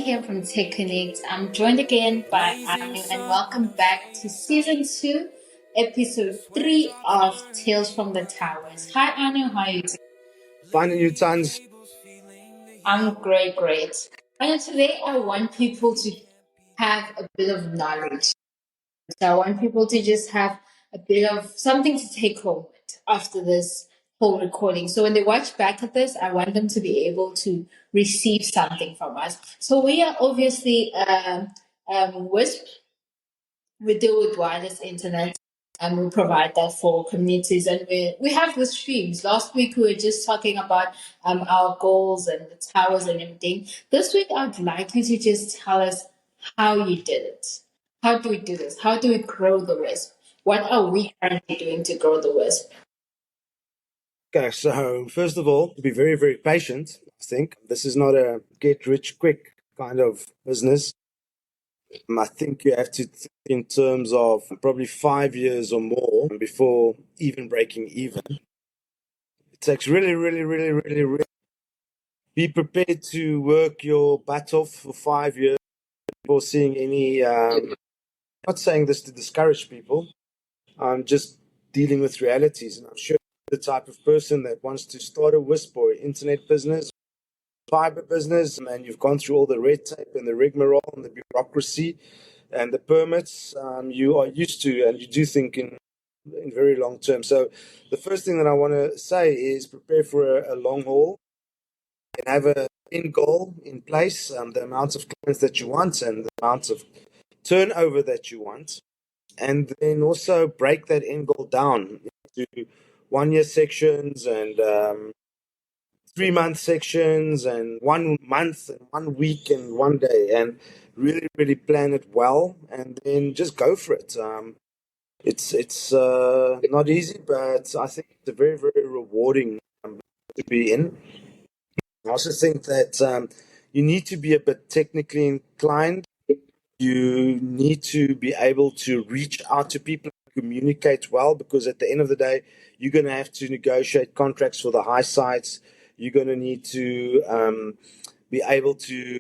here from TechCONNECT. I'm joined again by Arno, and welcome back to Season 2, Episode 3 of Tales from the Towers. Hi Arno, how are you doing? Finding new tons. I'm great. And today I want people to have a bit of knowledge. So I want people to just have a bit of something to take home with after this whole recording. So when they watch back at this, I want them to be able to receive something from us. So we are obviously WISP. We deal with wireless internet and we provide that for communities, and we have the streams. Last week we were just talking about our goals and the towers and everything. This week I'd like you to just tell us how you did it. How do we do this? How do we grow the WISP? What are we currently doing to grow the WISP? Okay, so first of all, be very, very patient. I think this is not a get rich quick kind of business. I think you have to think in terms of probably 5 years or more before even breaking even. It takes really be prepared to work your butt off for 5 years before seeing any. Not saying this to discourage people. I'm just dealing with realities, and I'm sure the type of person that wants to start a WISP or internet business, fiber business, and you've gone through all the red tape and the rigmarole and the bureaucracy and the permits, you are used to, and you do think in very long term. So the first thing that I want to say is prepare for a long haul and have an end goal in place, the amounts of clients that you want and the amounts of turnover that you want. And then also break that end goal down into 1 year sections and 3 month sections and 1 month and 1 week and 1 day, and really plan it well and then just go for it. It's not easy, but I think it's a very rewarding to be in. I also think that you need to be a bit technically inclined. You need to be able to reach out to people and communicate well, because at the end of the day, you're going to have to negotiate contracts for the high sites. You're going to need to be able to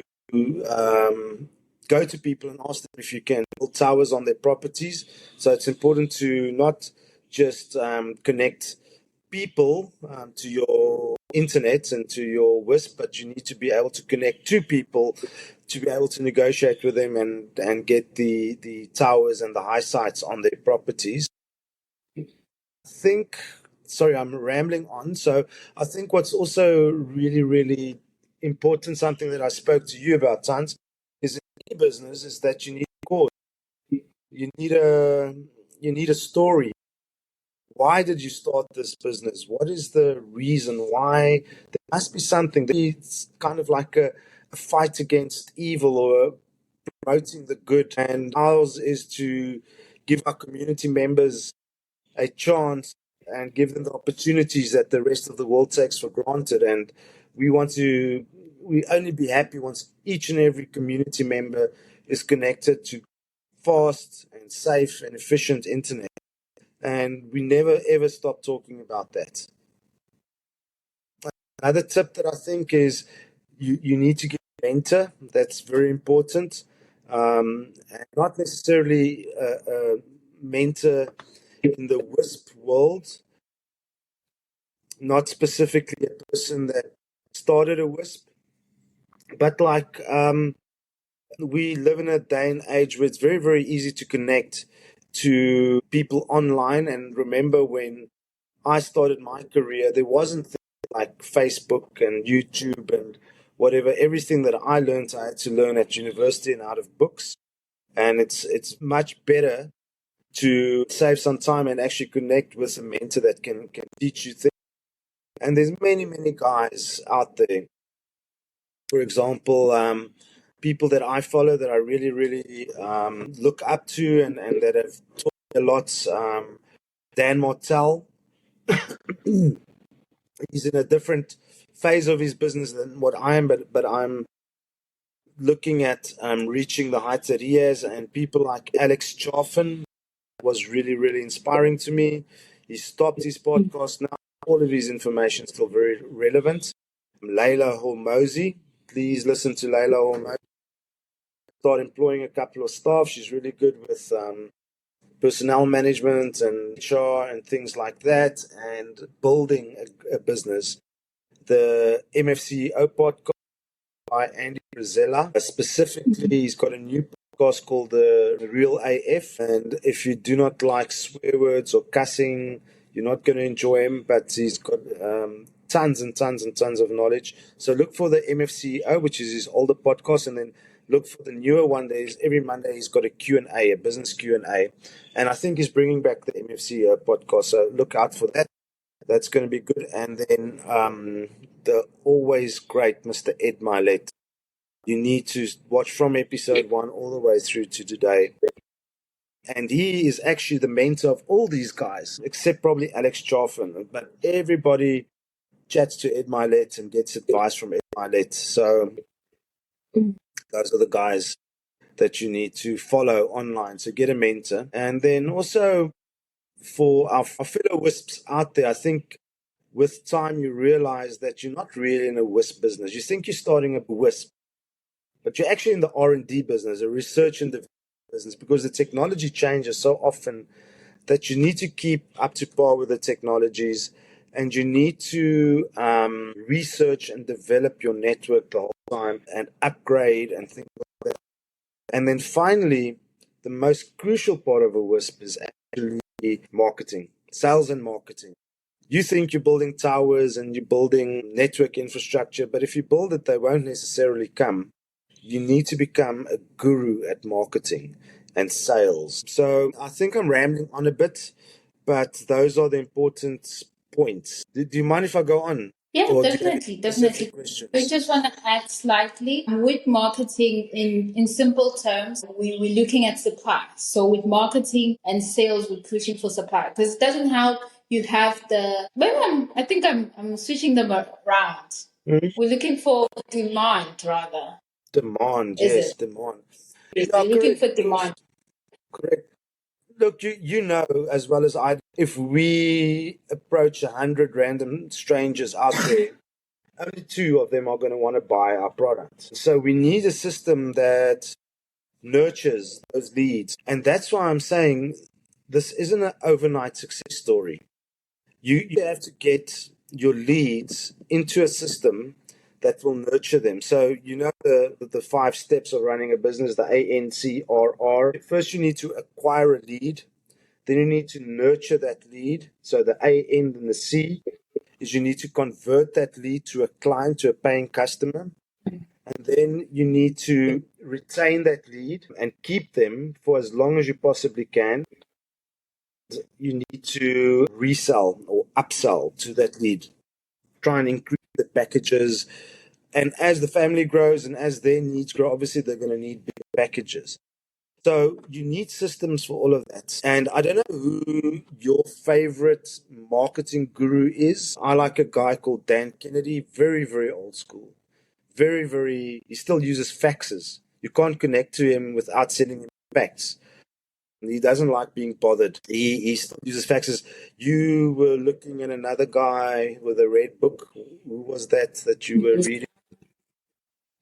go to people and ask them if you can build towers on their properties. So it's important to not just connect people to your internet and to your WISP, but you need to be able to connect to people to be able to negotiate with them and get the towers and the high sites on their properties. Sorry, I'm rambling on. So I think what's also really important, something that I spoke to you about, Tons, is in any business, is that you need a cause. You need a story. Why did you start this business? What is the reason why? There must be something. It's kind of like a fight against evil or promoting the good. And ours is to give our community members a chance and give them the opportunities that the rest of the world takes for granted. And we only be happy once each and every community member is connected to fast and safe and efficient internet. And we never ever stop talking about that. Another tip that I think is you need to get a mentor. That's very important. And not necessarily a mentor in the WISP world, not specifically a person that started a WISP, but like we live in a day and age where it's very easy to connect to people online. And remember, when I started my career, there wasn't things like Facebook and YouTube and whatever. Everything that I learned, I had to learn at university and out of books. And it's much better to save some time and actually connect with a mentor that can teach you things. And there's many guys out there. For example, people that I follow that I really look up to and that have taught me a lot. Dan Martell, he's in a different phase of his business than what I am, but I'm looking at reaching the heights that he has. And people like Alex Chaffin was really inspiring to me. He stopped his podcast now. All of his information is still very relevant. Layla Hormozi, please listen to Layla Hormozi. start employing a couple of staff. She's really good with personnel management and HR and things like that, and building a business. The MFCEO podcast by Andy Rosella. Specifically, he's got a new podcast called The Real AF. And if you do not like swear words or cussing, you're not going to enjoy him, but he's got tons and tons and tons of knowledge. So look for the MFCEO, which is his older podcast, and then look for the newer one. There's every Monday he's got a Q&A, a business Q&A. And I think he's bringing back the MFCEO podcast. So look out for that. That's going to be good. And then the always great Mr. Ed Milet. You need to watch from episode 1 all the way through to today. And he is actually the mentor of all these guys, except probably Alex Chaffin. But everybody chats to Ed Milet and gets advice from Ed Milet. So those are the guys that you need to follow online. So get a mentor. And then also for our fellow WISPs out there, I think with time you realize that you're not really in a WISP business. You think you're starting a WISP, but you're actually in the R&D business, a research and development business, because the technology changes so often that you need to keep up to par with the technologies, and you need to research and develop your network the whole time and upgrade and things like that. And then finally, the most crucial part of a WISP is actually marketing, sales and marketing. You think you're building towers and you're building network infrastructure, but if you build it, they won't necessarily come. You need to become a guru at marketing and sales. So I think I'm rambling on a bit, but those are the important points. Do you mind if I go on? Yeah, Or definitely, do you have any definitely. questions? I just want to add slightly with marketing in simple terms, we're looking at supply. So with marketing and sales, we're pushing for supply because it doesn't help you have the. Well, I think I'm switching them around. Mhm. We're looking for demand rather. Demand, Is yes, it? demand. We're Yeah, looking correct. for demand. Correct. Look, you know as well as I, if we approach 100 random strangers out there, only 2 of them are going to want to buy our product. So we need a system that nurtures those leads. And that's why I'm saying this isn't an overnight success story. You have to get your leads into a system that will nurture them. So you know the 5 steps of running a business, the ANCRR. First, you need to acquire a lead. Then you need to nurture that lead. So the A, N, and the C is you need to convert that lead to a client, to a paying customer. And then you need to retain that lead and keep them for as long as you possibly can. You need to resell or upsell to that lead. Try and increase the packages. And as the family grows and as their needs grow, obviously they're going to need bigger packages. So you need systems for all of that. And I don't know who your favorite marketing guru is. I like a guy called Dan Kennedy, very, very old school. Very, very, he still uses faxes. You can't connect to him without sending him fax. He doesn't like being bothered. He still uses faxes. You were looking at another guy with a red book. Who was that you were reading?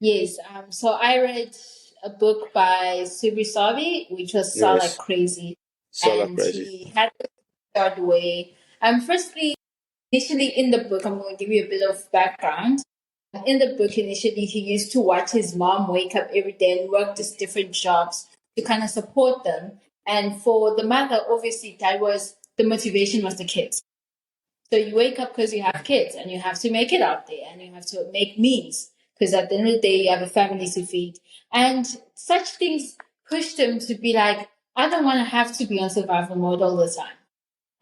Yes. So I read a book by Subisabi, which was Sell Like Yes, Crazy, so like and crazy. he had a third way. Firstly, initially in the book, I'm going to give you a bit of background. In the book, initially, he used to watch his mom wake up every day and work these different jobs to kind of support them. And for the mother, obviously, that was the motivation was the kids. So you wake up because you have kids and you have to make it out there and you have to make means because at the end of the day, you have a family to feed. And such things push them to be like, I don't want to have to be on survival mode all the time.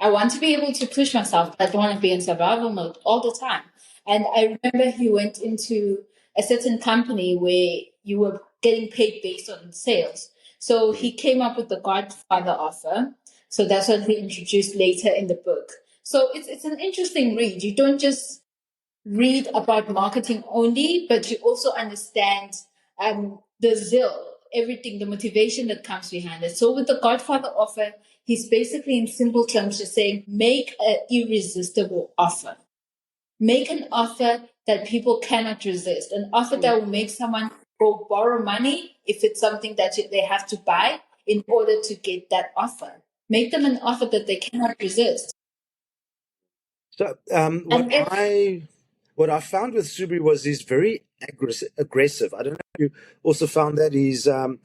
I want to be able to push myself. I don't want to be in survival mode all the time. And I remember he went into a certain company where you were getting paid based on sales. So he came up with the Godfather offer. So that's what he introduced later in the book. So it's an interesting read. You don't just read about marketing only, but you also understand the zeal, everything, the motivation that comes behind it. So with the Godfather offer, he's basically in simple terms just saying, make an irresistible offer. Make an offer that people cannot resist, an offer that will make someone or borrow money if it's something that they have to buy in order to get that offer. Make them an offer that they cannot resist. So And what I found with Subri was he's very aggressive. I don't know if you also found that he's to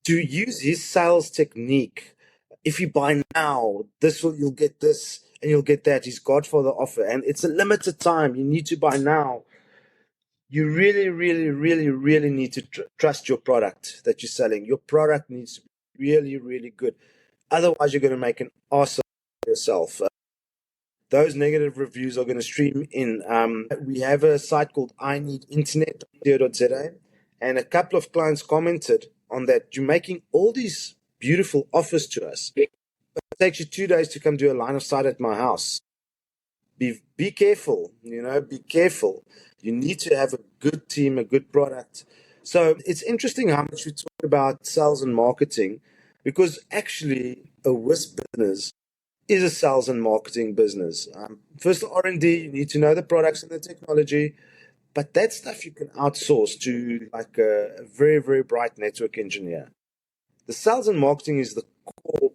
use his sales technique. If you buy now, you'll get this and you'll get that. He's Godfather offer, and it's a limited time. You need to buy now. You really, really, really, really need to trust your product that you're selling. Your product needs to be really, really good. Otherwise, you're going to make an ass of yourself. Those negative reviews are going to stream in. We have a site called ineedinternet.co.za, and a couple of clients commented on that. You're making all these beautiful offers to us. It takes you 2 days to come do a line of sight at my house. Be careful, be careful. You need to have a good team, a good product. So it's interesting how much we talk about sales and marketing, because actually a WISP business is a sales and marketing business. First, R&D, you need to know the products and the technology, but that stuff you can outsource to like a very, very bright network engineer. The sales and marketing is the core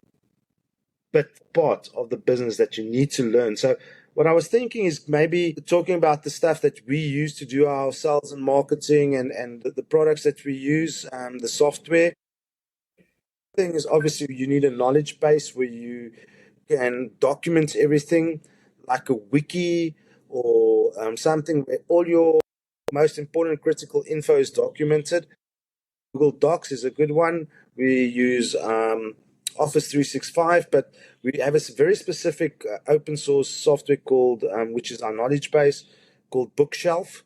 part of the business that you need to learn. So what I was thinking is maybe talking about the stuff that we use to do our sales and marketing and the products that we use, the software. The thing is, obviously, you need a knowledge base where you can document everything, like a wiki or something where all your most important critical info is documented. Google Docs is a good one. We use Office 365, but we have a very specific open source software called, which is our knowledge base, called Bookshelf.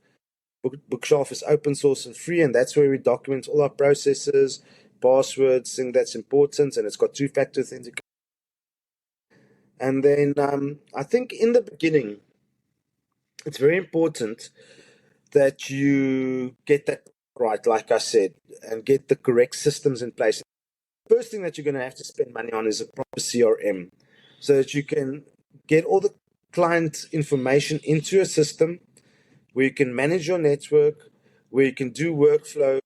Bookshelf is open source and free, and that's where we document all our processes, passwords, thing that's important, and it's got two-factor authentication. And then I think in the beginning, it's very important that you get that right, like I said, and get the correct systems in place. First thing that you're going to have to spend money on is a proper CRM, so that you can get all the client information into a system where you can manage your network, where you can do workflow,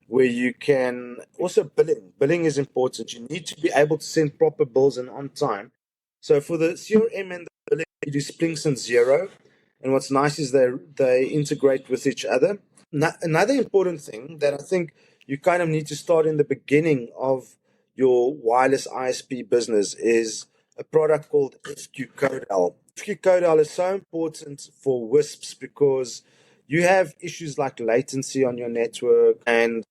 where you can also billing. Billing is important. You need to be able to send proper bills and on time. So for the CRM and the billing, you do Splynx and Xero. And what's nice is they integrate with each other. Another important thing that I think you kind of need to start in the beginning of your wireless ISP business is a product called FQCodeL. FQCodeL is so important for WISPs because you have issues like latency on your network and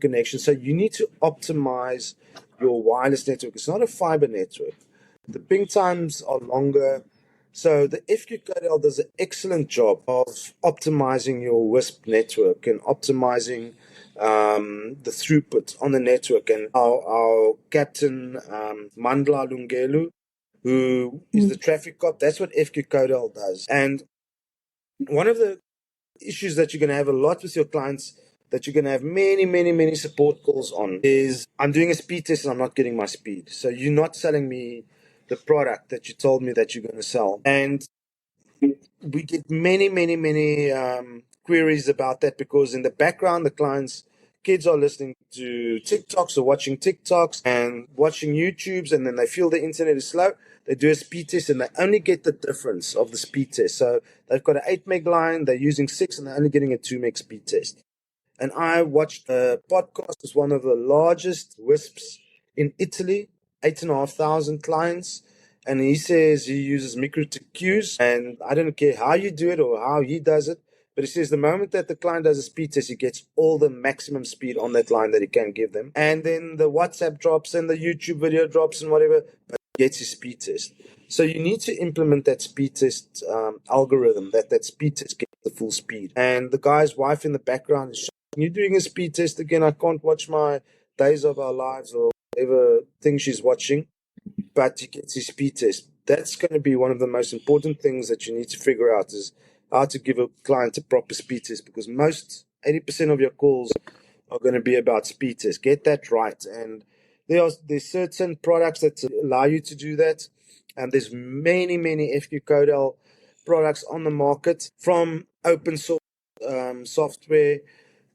connection. So you need to optimize your wireless network. It's not a fiber network. The ping times are longer. So the FQCodeL does an excellent job of optimizing your WISP network and optimizing the throughput on the network. And our captain, Mandla Lungelu, who is the traffic cop, that's what FQCodeL does. And one of the issues that you're going to have a lot with your clients, that you're going to have many, many, many support calls on, is I'm doing a speed test and I'm not getting my speed. So you're not selling me the product that you told me that you're going to sell. And we get many, many, many queries about that, because in the background, the clients' kids are listening to TikToks or watching TikToks and watching YouTubes, and then they feel the internet is slow. They do a speed test and they only get the difference of the speed test. So they've got an 8 meg line, they're using 6, and they're only getting a 2 meg speed test. And I watched a podcast with one of the largest WISPs in Italy, 8,500 clients. And he says he uses microtic queues, and I don't care how you do it or how he does it, but he says the moment that the client does a speed test, he gets all the maximum speed on that line that he can give them. And then the WhatsApp drops and the YouTube video drops and whatever, but he gets his speed test. So you need to implement that speed test algorithm, that speed test gets the full speed. And the guy's wife in the background is, you're doing a speed test again. I can't watch my Days of Our Lives or whatever thing she's watching, but he gets his speed test. That's going to be one of the most important things that you need to figure out, is how to give a client a proper speed test, because most 80% of your calls are going to be about speed test. Get that right. And there's certain products that allow you to do that. And there's many, many FQCodeL products on the market, from open source software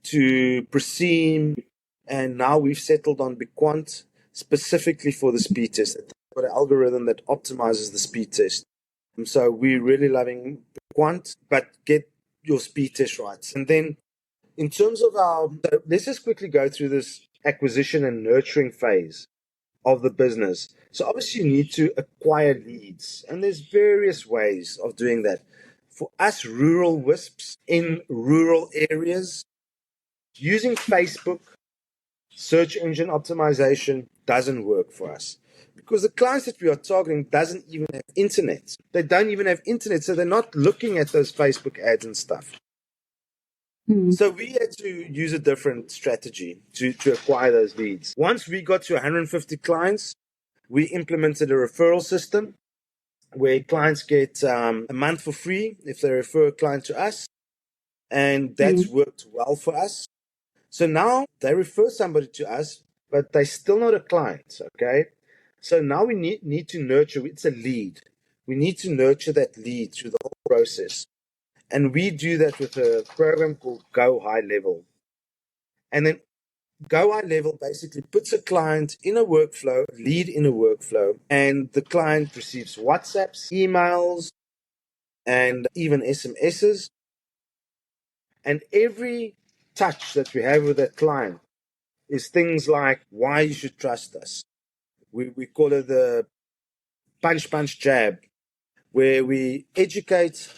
to Proceed, and now we've settled on Bequant specifically for the speed test. It's got an algorithm that optimizes the speed test. So we're really loving Bequant, but get your speed test right. And then in terms of so let's just quickly go through this acquisition and nurturing phase of the business. So obviously you need to acquire leads, and there's various ways of doing that. For us rural WISPs in rural areas, using Facebook search engine optimization doesn't work for us because the clients that we are targeting doesn't even have internet. They don't even have internet, so they're not looking at those Facebook ads and stuff. So we had to use a different strategy to acquire those leads. Once we got to 150 clients, we implemented a referral system where clients get a month for free if they refer a client to us. And that's worked well for us. So now they refer somebody to us, but they're still not a client, okay? So now we need to nurture, it's a lead. We need to nurture that lead through the whole process. And we do that with a program called GoHighLevel. And then GoHighLevel basically puts a client in a workflow, lead in a workflow, and the client receives WhatsApps, emails, and even SMSs. And every touch that we have with that client is things like why you should trust us. We call it the punch jab, where we educate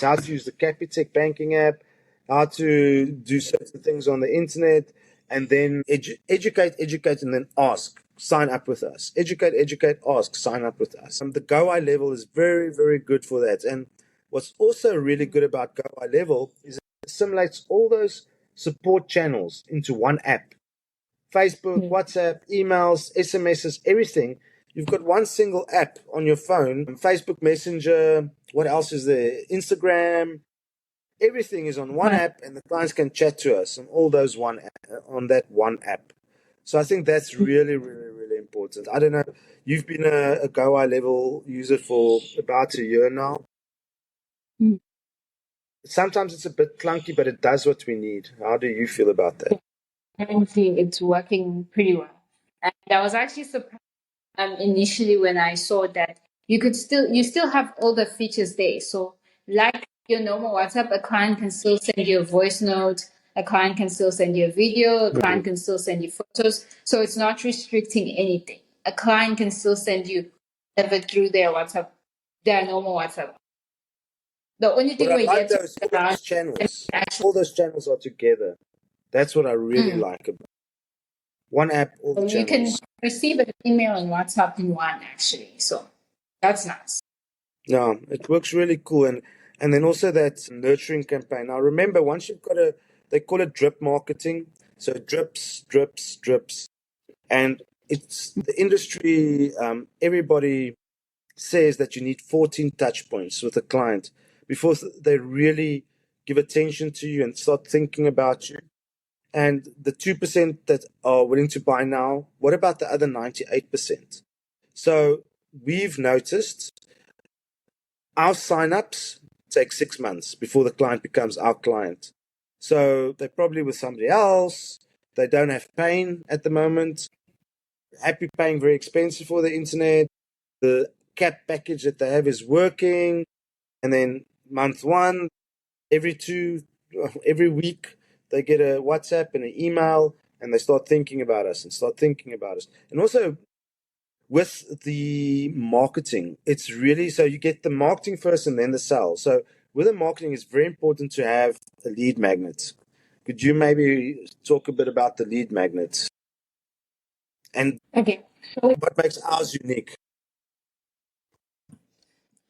how to use the Capitec banking app, how to do certain things on the internet, and then educate, and then ask, sign up with us. Educate, ask, sign up with us. The GoHighLevel is very, very good for that. And what's also really good about GoHighLevel is it assimilates all those support channels into one app. Facebook, WhatsApp, emails, SMSs, everything. You've got one single app on your phone. Facebook Messenger, what else is there? Instagram. Everything is on one app, and the clients can chat to us on all those on that one app. So I think that's really, really, really important. I don't know. You've been a GoHighLevel user for about a year now. Sometimes it's a bit clunky, but it does what we need. How do you feel about that? Currently, it's working pretty well. And I was actually surprised initially when I saw that you still have all the features there. So like your normal WhatsApp, a client can still send you a voice note, a client can still send you a video, a client can still send you photos. So it's not restricting anything. A client can still send you whatever through their WhatsApp, their normal WhatsApp. The only thing But I we like get to all those channels. All those channels are together. That's what I really like about one app, all the you can channels. receive an email and WhatsApp in one actually. So that's nice. No, it works really cool. And then also that nurturing campaign. Now remember, once you've got they call it drip marketing. So drips, drips, drips. And it's the industry, everybody says that you need 14 touch points with a client before they really give attention to you and start thinking about you. And the 2% that are willing to buy now, what about the other 98%? So we've noticed our signups take 6 months before the client becomes our client. So they're probably with somebody else. They don't have pain at the moment. Happy paying very expensive for the internet. The cap package that they have is working. And then month one, every week, they get a WhatsApp and an email, and they start thinking about us. And also with the marketing, it's really so you get the marketing first and then the sales. So with the marketing, it's very important to have a lead magnet. Could you maybe talk a bit about the lead magnets and Okay. So, what makes ours unique?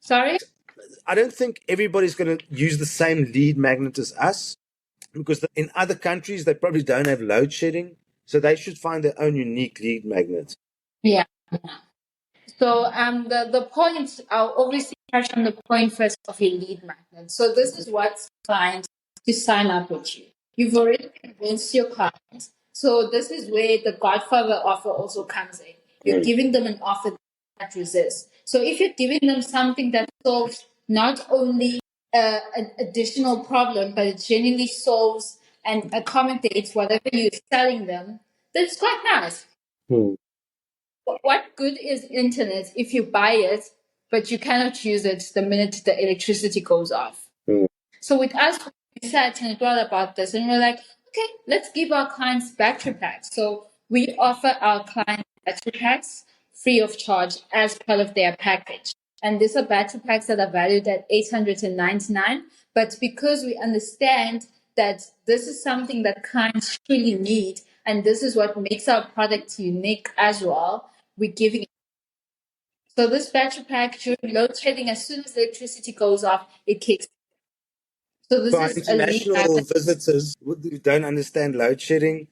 sorry? I don't think everybody's going to use the same lead magnet as us because in other countries, they probably don't have load shedding. So they should find their own unique lead magnet. Yeah. So the point I'll obviously touch on the point first of your lead magnet. So this is what clients to sign up with you. You've already convinced your clients. So this is where the Godfather offer also comes in. You're giving them an offer that resists. So if you're giving them something that solves not only an additional problem, but it genuinely solves and accommodates whatever you're selling them, that's quite nice. Hmm. What good is internet if you buy it, but you cannot use it the minute the electricity goes off? Hmm. So with us, we sat and thought about this, and we're like, okay, let's give our clients battery packs. So we offer our clients battery packs free of charge as part of their package. And these are battery packs that are valued at 899. But because we understand that this is something that clients truly need, and this is what makes our product unique as well, we're giving. So this battery pack during load shedding, as soon as electricity goes off, it kicks. So this For our is a lead international magnet. visitors who don't understand load shedding,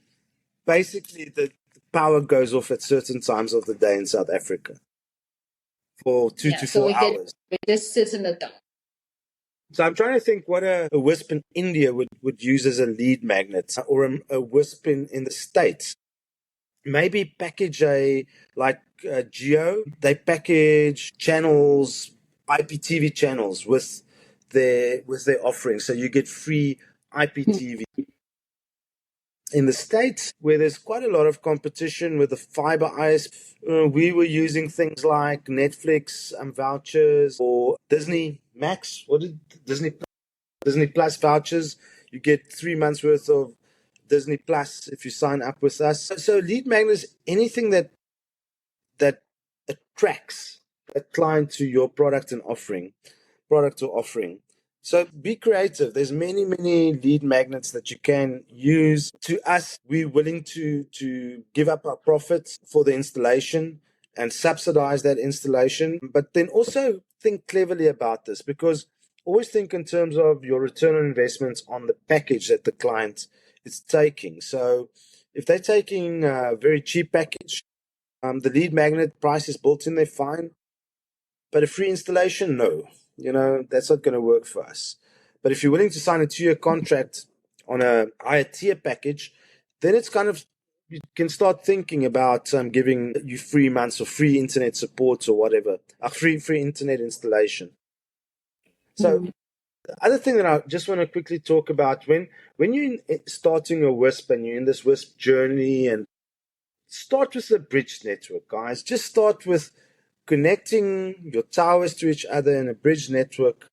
basically the power goes off at certain times of the day in South Africa for two Yeah, to so four we hours. just sit in the dark. So I'm trying to think what a WISP in India would use as a lead magnet, or a WISP in the States. Maybe package like Geo. They package channels, IPTV channels with their offering, so you get free IPTV. In the States, where there's quite a lot of competition with the fiber ISP, we were using things like Netflix vouchers or Disney Max. What did Disney Plus vouchers? You get 3 months worth of Disney Plus if you sign up with us. So lead magnets, anything that attracts a client to your product or offering. So be creative. There's many lead magnets that you can use. To us, we're willing to give up our profits for the installation and subsidize that installation, but then also think cleverly about this, because always think in terms of your return on investments on the package that the client is taking. So if they're taking a very cheap package, the lead magnet price is built in there, fine. But a free installation, no. That's not going to work for us. But if you're willing to sign a 2-year contract on a higher tier package, then it's kind of, you can start thinking about giving you 3 months of free internet support or whatever, a free internet installation. So the other thing that I just want to quickly talk about, when you're starting a WISP and you're in this WISP journey, and start with the bridge network, guys. Just start with connecting your towers to each other in a bridge network.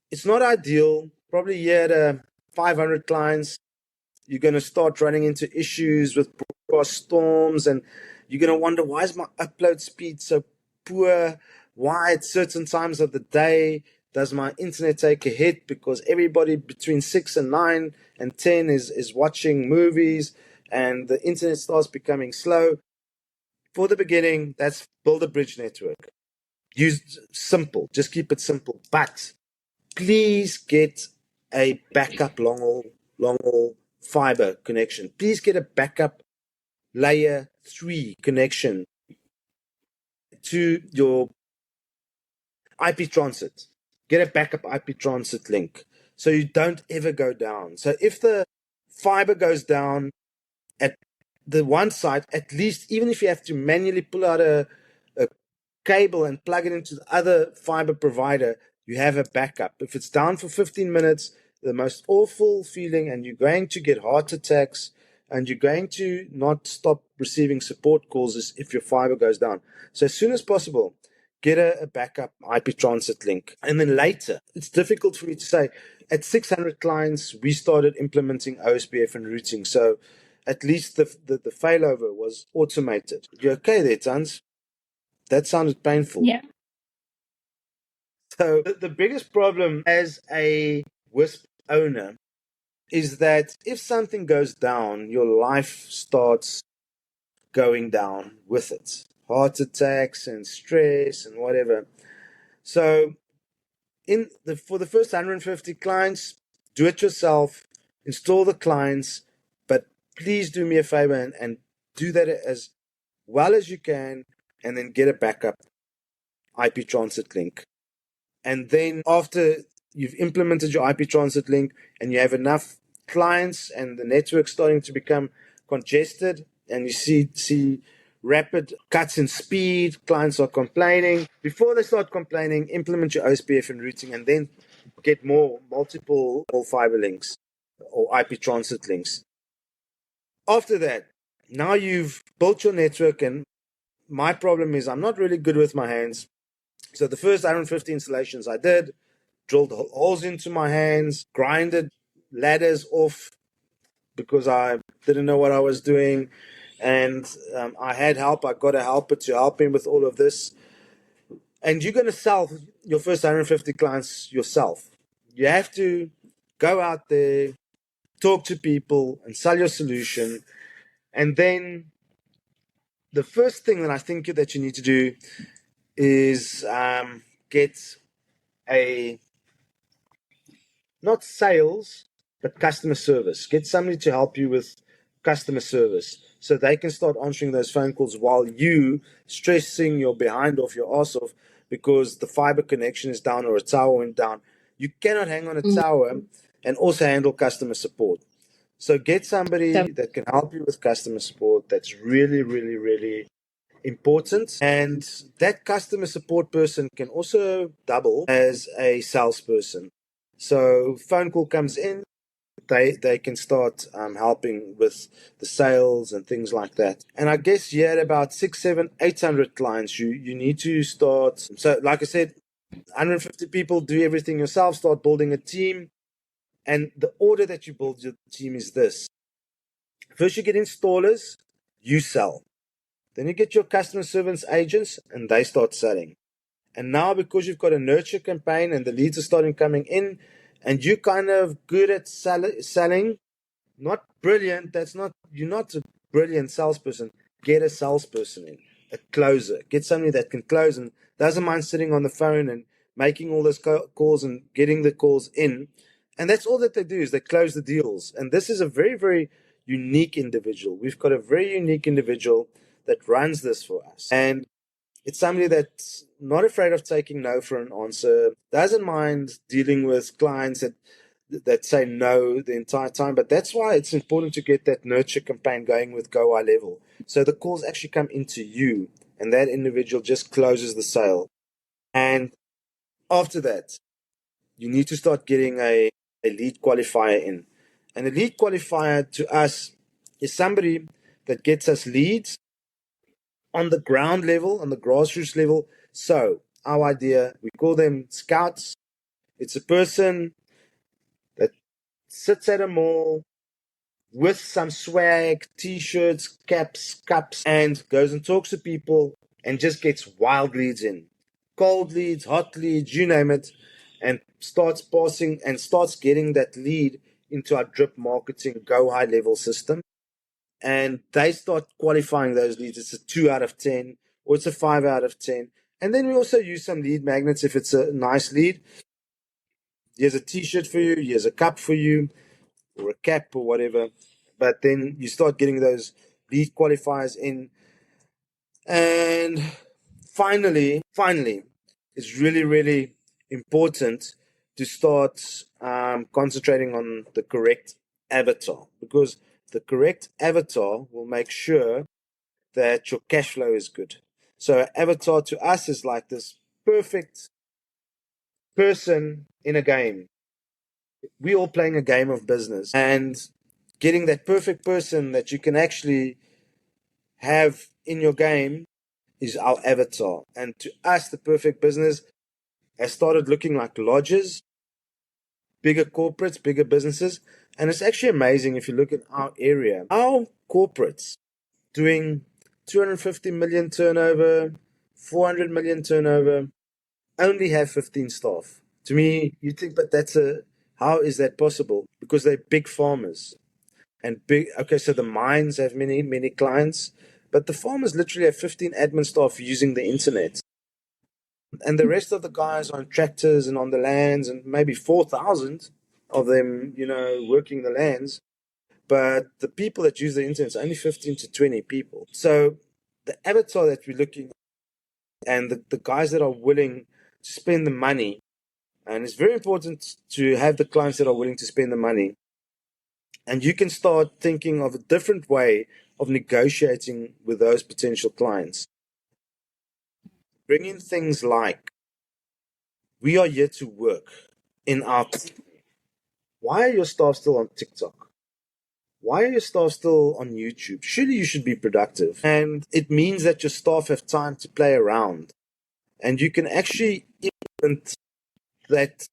It's not ideal. Probably you had 500 clients. You're going to start running into issues with broadcast storms, and you're going to wonder, why is my upload speed so poor? Why at certain times of the day does my internet take a hit? Because everybody between 6 and 9 and 10 is watching movies, and the internet starts becoming slow. For the beginning, that's build a bridge network. Use simple, just keep it simple. But please get a backup long haul fiber connection. Please get a backup layer 3 connection to your IP transit. Get a backup IP transit link so you don't ever go down. So if the fiber goes down at the one side, at least, even if you have to manually pull out a cable and plug it into the other fiber provider, you have a backup. If it's down for 15 minutes, the most awful feeling, and you're going to get heart attacks, and you're going to not stop receiving support calls, is if your fiber goes down. So as soon as possible, get a backup IP transit link. And then later, it's difficult for me to say, at 600 clients, we started implementing OSPF and routing. So at least the failover was automated. You okay there, Tans? That sounded painful. Yeah. So the biggest problem as a WISP owner is that if something goes down, your life starts going down with it. Heart attacks and stress and whatever. So for the first 150 clients, do it yourself, install the clients, but please do me a favor and do that as well as you can, and then get a backup IP transit link. And then after you've implemented your IP transit link and you have enough clients and the network's starting to become congested, and you see rapid cuts in speed. Clients are complaining. Before they start complaining, implement your OSPF and routing, and then get multiple fiber links or IP transit links. After that, now you've built your network, and my problem is I'm not really good with my hands. So the first 150 installations I did, drilled holes into my hands, grinded ladders off because I didn't know what I was doing. And I had help. I got a helper to help me with all of this. And you're going to sell your first 150 clients yourself. You have to go out there, talk to people, and sell your solution. And then the first thing that I think that you need to do is get a, not sales, but customer service. Get somebody to help you with customer service so they can start answering those phone calls while you stressing your behind off, your ass off, because the fiber connection is down or a tower went down. You cannot hang on a tower and also handle customer support. So get somebody that can help you with customer support. That's really, really, really important. And that customer support person can also double as a salesperson. So phone call comes in, they can start helping with the sales and things like that. And I guess you had about 6, 7, 800 clients. You need to start. So like I said, 150 people, do everything yourself, start building a team. And the order that you build your team is this. First you get installers, you sell. Then you get your customer service agents and they start selling. And now because you've got a nurture campaign and the leads are starting coming in and you're kind of good at selling, not brilliant, you're not a brilliant salesperson. Get a salesperson in, a closer. Get somebody that can close and doesn't mind sitting on the phone and making all those calls and getting the calls in. And that's all that they do is they close the deals. And this is a very, very unique individual. We've got a very unique individual that runs this for us. And it's somebody that's not afraid of taking no for an answer, doesn't mind dealing with clients that say no the entire time. But that's why it's important to get that nurture campaign going with GoHighLevel. So the calls actually come into you and that individual just closes the sale. And after that, you need to start getting a lead qualifier in. And a lead qualifier to us is somebody that gets us leads on the ground level, on the grassroots level. So our idea, we call them scouts. It's a person that sits at a mall with some swag, t-shirts, caps, cups, and goes and talks to people and just gets wild leads in. Cold leads, hot leads, you name it, and starts passing and starts getting that lead into our drip marketing GoHighLevel system. And they start qualifying those leads. It's a 2 out of 10 or it's a 5 out of 10. And then we also use some lead magnets if it's a nice lead. Here's a t-shirt for you, here's a cup for you, or a cap or whatever. But then you start getting those lead qualifiers in. And finally, it's really, really important to start concentrating on the correct avatar, because the correct avatar will make sure that your cash flow is good. So avatar to us is like this perfect person in a game. We're all playing a game of business, and getting that perfect person that you can actually have in your game is our avatar. And to us, the perfect business has started looking like lodges, bigger corporates, bigger businesses. And it's actually amazing if you look at our area. Our corporates doing 250 million turnover, 400 million turnover, only have 15 staff. To me, you think, but how is that possible? Because they're big farmers and big. Okay, so the mines have many, many clients, but the farmers literally have 15 admin staff using the internet. And the rest of the guys on tractors and on the lands, and maybe 4,000 of them, working the lands. But the people that use the internet is only 15 to 20 people. So the avatar that we're looking at and the guys that are willing to spend the money, and it's very important to have the clients that are willing to spend the money. And you can start thinking of a different way of negotiating with those potential clients. Bring in things like, we are here to work in our company. Why are your staff still on TikTok? Why are your staff still on YouTube? Surely you should be productive. And it means that your staff have time to play around. And you can actually implement that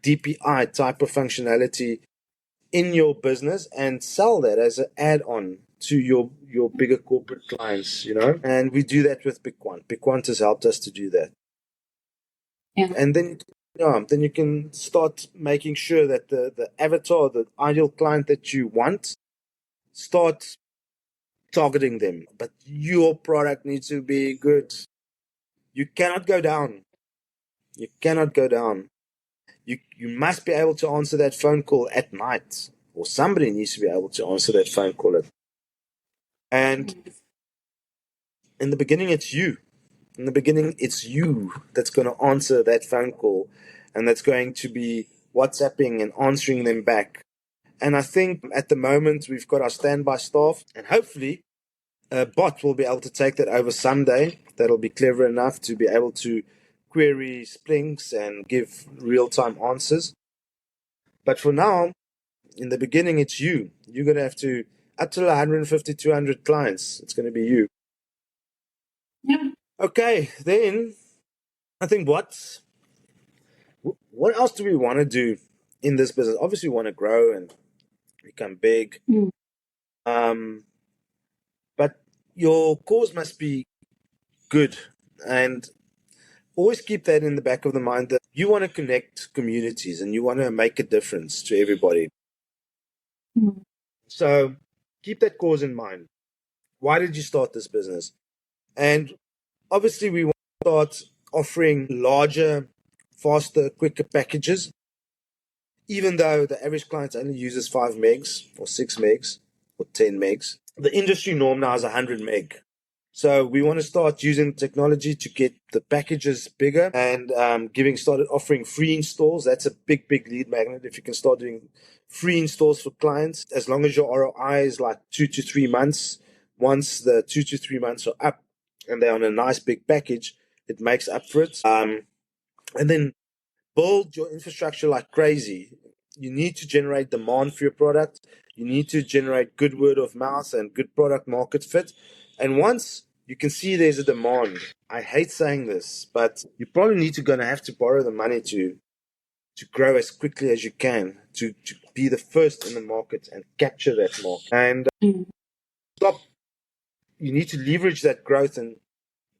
DPI type of functionality in your business and sell that as an add-on to your bigger corporate clients, And we do that with Bequant. Bequant has helped us to do that. Yeah. And then you can start making sure that the avatar, the ideal client that you want, start targeting them. But your product needs to be good. You cannot go down. You cannot go down. You must be able to answer that phone call at night, or somebody needs to be able to answer that phone call. And in the beginning, it's you. In the beginning, it's you that's going to answer that phone call, and that's going to be WhatsApping and answering them back. And I think at the moment, we've got our standby staff, and hopefully a bot will be able to take that over someday. That'll be clever enough to be able to query Splynx and give real-time answers. But for now, in the beginning, it's you. You're going to have to, up to 150, 200 clients, it's going to be you. Yeah. Okay, then I think what else do we want to do in this business? Obviously, we want to grow and become big. But your cause must be good, and always keep that in the back of the mind that you want to connect communities and you want to make a difference to everybody. So keep that cause in mind. Why did you start this business? And obviously, we want to start offering larger, faster, quicker packages, even though the average client only uses 5 megs or 6 megs or 10 megs. The industry norm now is 100 meg. So we want to start using technology to get the packages bigger and started offering free installs. That's a big lead magnet. If you can start doing free installs for clients, as long as your ROI is like 2 to 3 months, once the 2 to 3 months are up and they're on a nice big package, it makes up for it. And then build your infrastructure like crazy. You need to generate demand for your product. You need to generate good word of mouth and good product market fit. And once you can see there's a demand, I hate saying this, but you probably need to have to borrow the money to grow as quickly as you can, to be the first in the market and capture that market. And you need to leverage that growth, and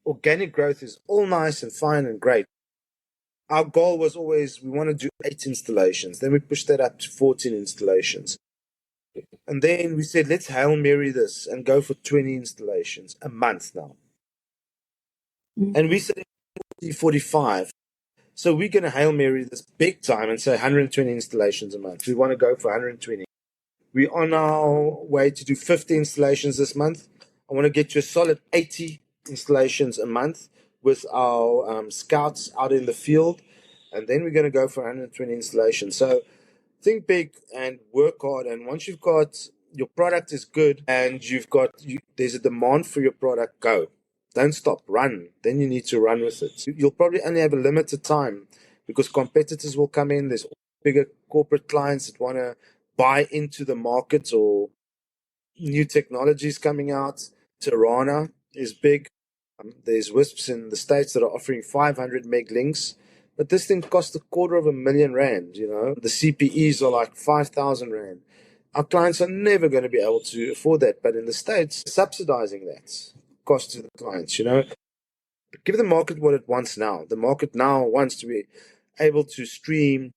organic growth is all nice and fine and great. Our goal was always, we want to do 8 installations. Then we pushed that up to 14 installations. And then we said, let's Hail Mary this and go for 20 installations a month now. And we said 45. So we're going to Hail Mary this big time and say 120 installations a month. We want to go for 120. We're on our way to do 50 installations this month. I want to get to a solid 80 installations a month with our scouts out in the field. And then we're going to go for 120 installations. So think big and work hard. And once you've got your product is good and there's a demand for your product, go. Don't stop, run. Then you need to run with it. You'll probably only have a limited time because competitors will come in. There's bigger corporate clients that want to buy into the market or new technologies coming out. Tirana is big. There's WISPs in the States that are offering 500 meg links. But this thing costs R250,000, The CPEs are like 5,000 Rand. Our clients are never going to be able to afford that. But in the States, subsidizing that cost to the clients, But give the market what it wants now. The market now wants to be able to stream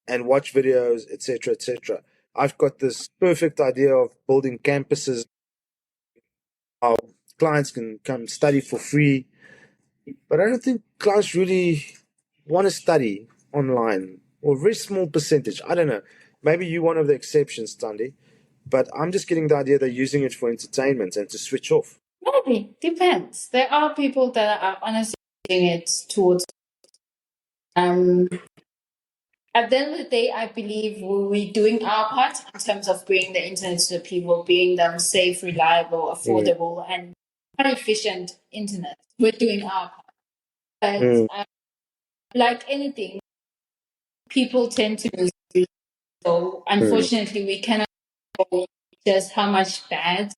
and watch videos, etc., etc. I've got this perfect idea of building campuses. Our clients can come study for free. But I don't think clients really want to study online, or a very small percentage. I don't know. Maybe you're one of the exceptions, Tandy. But I'm just getting the idea they're using it for entertainment and to switch off. Maybe. Depends. There are people that are honestly using it towards at the end of the day, I believe we're doing our part in terms of bringing the internet to the people, bringing them safe, reliable, affordable, and efficient internet. We're doing our part. But like anything, people tend to lose it. So unfortunately, we cannot know just how much bad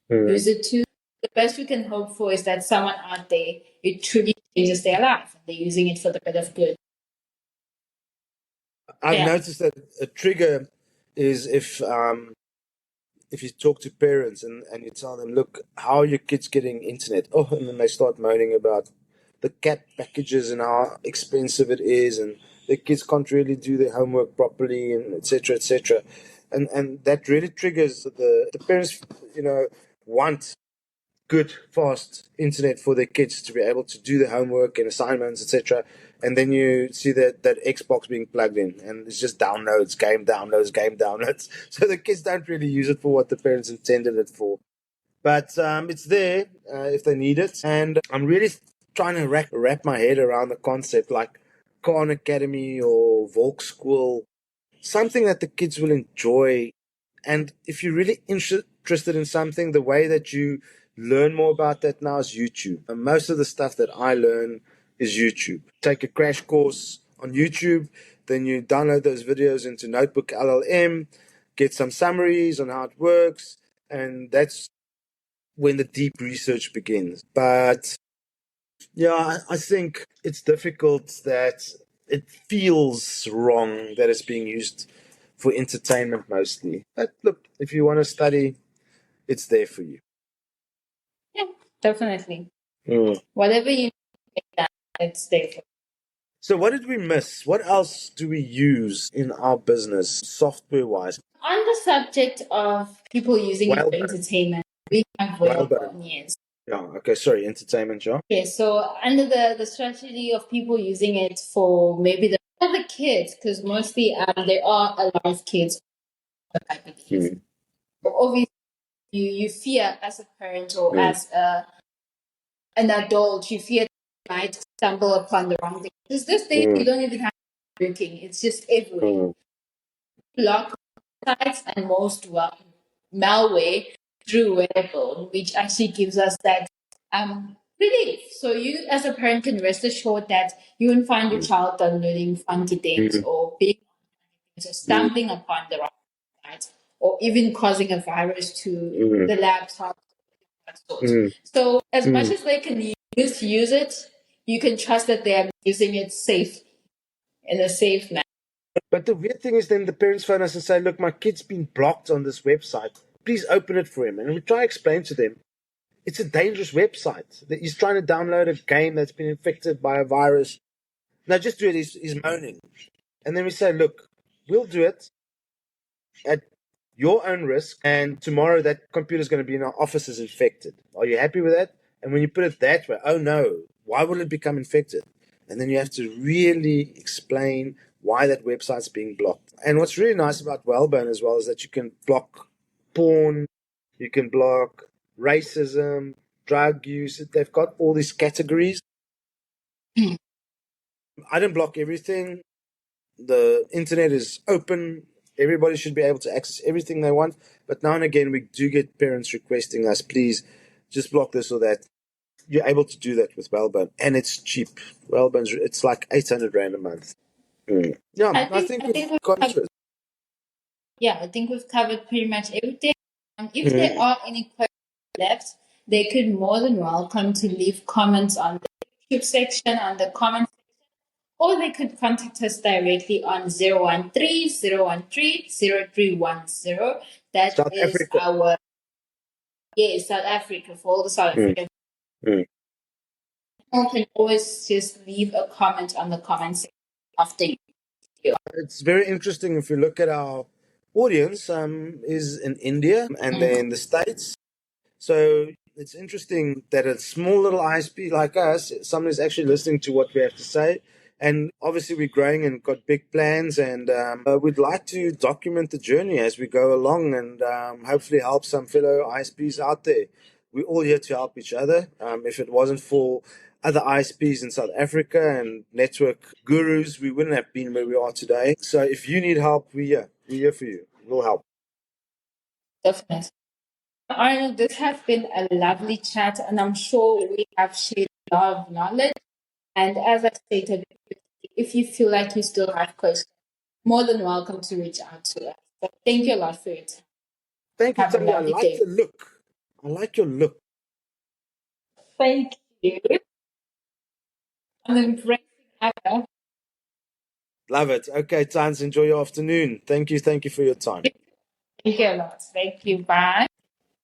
use it to. The best we can hope for is that someone out there, it truly changes their life and they're using it for the better of good. I've noticed that a trigger is if you talk to parents and you tell them, look, how are your kids getting internet? Oh, and then they start moaning about the cat packages and how expensive it is, and the kids can't really do their homework properly, and etc. etc. And that really triggers the parents, want good, fast internet for their kids to be able to do their homework and assignments, etc. And then you see that Xbox being plugged in, and it's just downloads, game downloads, game downloads. So the kids don't really use it for what the parents intended it for. But it's there if they need it. And I'm really trying to wrap my head around the concept, like Khan Academy or Volkschool, something that the kids will enjoy. And if you're really interested in something, the way that you learn more about that now is YouTube. And most of the stuff that I learn is YouTube. Take a crash course on YouTube, then you download those videos into Notebook LLM, get some summaries on how it works, and that's when the deep research begins. But yeah, I think it's difficult that it feels wrong that it's being used for entertainment mostly. But look, if you want to study, it's there for you. Yeah, definitely. Whatever you need, it's there for you. So what did we miss? What else do we use in our business, software-wise? On the subject of people using it for entertainment, we have Whalebone, yes. Yeah, okay, sorry, entertainment, yeah. Okay, so under the strategy of people using it for maybe the kids, because mostly there are a lot of kids, I believe. But obviously, you fear as a parent or as an adult, you fear you might stumble upon the wrong thing. Because this thing, you don't even have to be working. It's just everywhere. Block sites and most malware through Wearable, which actually gives us that relief. So you, as a parent, can rest assured that you won't find your child downloading funky things or being or stumbling upon the wrong site or even causing a virus to the laptop. So as much as they can use it, you can trust that they are using it safe in a safe manner. But the weird thing is then the parents phone us and say, look, my kid's been blocked on this website. Please open it for him. And we try to explain to them, it's a dangerous website. That he's trying to download a game that's been infected by a virus. No, just do it. He's moaning. And then we say, look, we'll do it at your own risk. And tomorrow that computer's going to be in our offices infected. Are you happy with that? And when you put it that way, oh no, why would it become infected? And then you have to really explain why that website's being blocked. And what's really nice about Whalebone as well is that you can block porn, you can block racism, drug use. They've got all these categories. I don't block everything. The internet is open. Everybody should be able to access everything they want. But now and again, we do get parents requesting us, please just block this or that. You're able to do that with Whalebone, and it's cheap. Whalebone's, it's like 800 Rand a month. Yeah, I think we've gone through it. Yeah, I think we've covered pretty much everything. If there are any questions left, they could more than welcome to leave comments on the YouTube section, on the comment section, or they could contact us directly on 013-013-0310. That South is Africa. our South Africa, for all the South Africans. You can always just leave a comment on the comment section after you. It's very interesting if you look at our audience is in India and then the States. So it's interesting that a small little ISP like us, someone is actually listening to what we have to say. And obviously we're growing and got big plans, and we'd like to document the journey as we go along and hopefully help some fellow ISPs out there. We're all here to help each other. If it wasn't for other ISPs in South Africa and network gurus, we wouldn't have been where we are today. So if you need help, we're here. We're here for you. We'll help. Definitely. Arno, this has been a lovely chat, and I'm sure we have shared a lot of knowledge. And as I stated, if you feel like you still have questions, more than welcome to reach out to us. But thank you a lot for it. Thank you, Have a Tanee. I lovely like day. the look. I like your look. Thank you. I'm embracing ever. Love it. Okay, Tans, enjoy your afternoon. Thank you. Thank you for your time. Thank you a lot. Thank you. Bye.